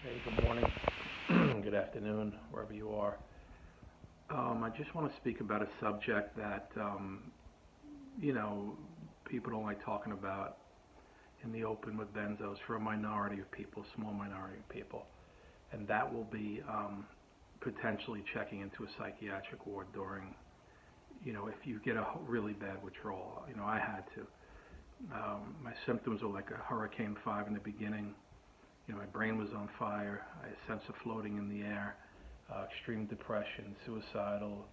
Hey, good morning, good afternoon, wherever you are. I just want to speak about a subject that, you know, people don't like talking about in the open with benzos for a minority of people, small minority of people. And that will be potentially checking into a psychiatric ward during, if you get a really bad withdrawal. I had to. My symptoms were like a Hurricane 5 in the beginning. My brain was on fire. I had a sense of floating in the air, extreme depression, suicidal,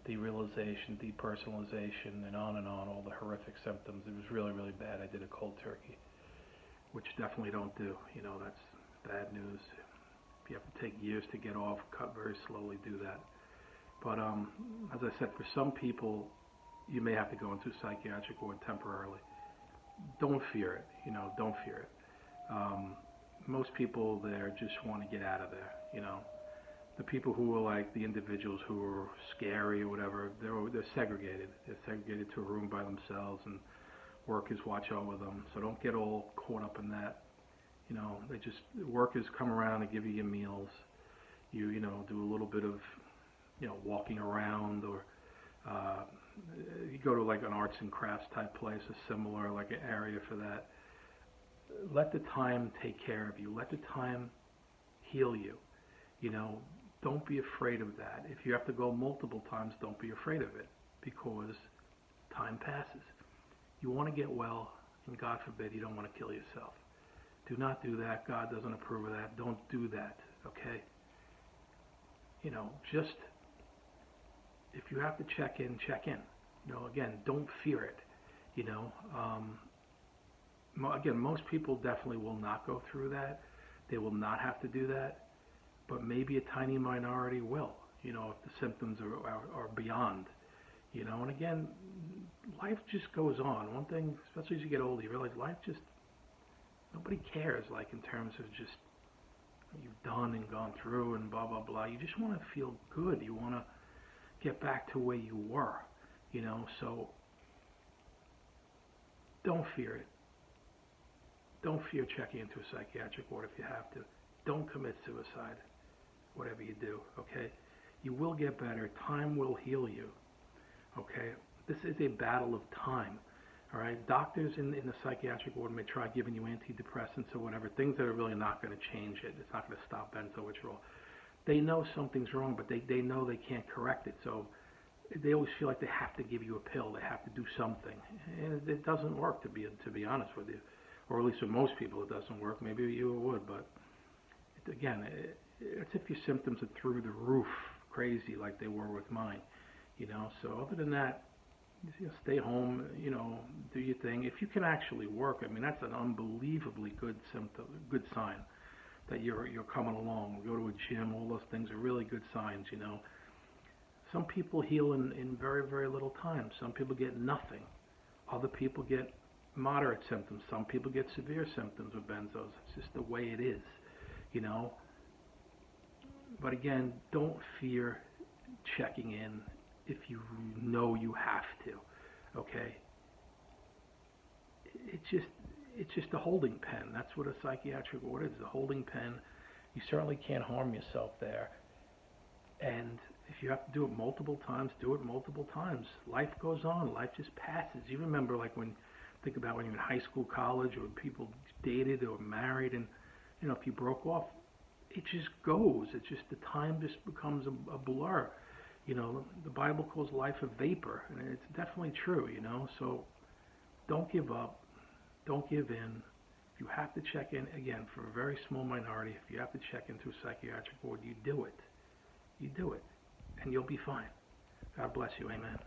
derealization, depersonalization, and on, all the horrific symptoms. It was really, really bad. I did a cold turkey, which definitely don't do. That's bad news. If you have to take years to get off, cut very slowly, do that. But as I said, for some people, you may have to go into a psychiatric ward temporarily. Don't fear it. Don't fear it. Most people there just want to get out of there. The people who are like the individuals who are scary or whatever, they're segregated. They're segregated to a room by themselves, and workers watch over them. So don't get all caught up in that. Workers come around and give you your meals. You do a little bit of walking around, or you go to like an arts and crafts type place, a similar like an area for that. Let the time take care of you. Let the time heal you. Don't be afraid of that. If you have to go multiple times, don't be afraid of it, because time passes. You want to get well, and God forbid you don't want to kill yourself. Do not do that. God doesn't approve of that. Don't do that, okay? Just if you have to check in, check in. Again, don't fear it. Again, most people definitely will not go through that. They will not have to do that. But maybe a tiny minority will, if the symptoms are beyond. And again, life just goes on. One thing, especially as you get older, you realize life just, nobody cares, like in terms of just you've done and gone through and blah, blah, blah. You just want to feel good. You want to get back to where you were, so don't fear it. Don't fear checking into a psychiatric ward if you have to. Don't commit suicide, whatever you do, okay? You will get better. Time will heal you, okay? This is a battle of time, all right? Doctors in the psychiatric ward may try giving you antidepressants or whatever, things that are really not going to change it. It's not going to stop benzo withdrawal. They know something's wrong, but they know they can't correct it, so they always feel like they have to give you a pill. They have to do something, and it doesn't work, to be honest with you. Or at least with most people it doesn't work. Maybe you would, but again, it's if your symptoms are through the roof, crazy like they were with mine, So other than that, stay home, do your thing. If you can actually work, that's an unbelievably good sign that you're coming along. Go to a gym, all those things are really good signs, Some people heal in very, very little time. Some people get nothing. Other people get moderate symptoms. Some people get severe symptoms with benzos. It's just the way it is, But again, don't fear checking in if you know you have to, okay? It's just a holding pen. That's what a psychiatric ward is, a holding pen. You certainly can't harm yourself there. And if you have to do it multiple times, do it multiple times. Life goes on. Life just passes. You remember, like think about when you're in high school, college, or when people dated or married, and if you broke off, it just goes. It's just the time just becomes a blur. The Bible calls life a vapor, and it's definitely true. So don't give up, don't give in. If you have to check in, again, for a very small minority, if you have to check into a psychiatric ward, you do it. You do it, and you'll be fine. God bless you. Amen.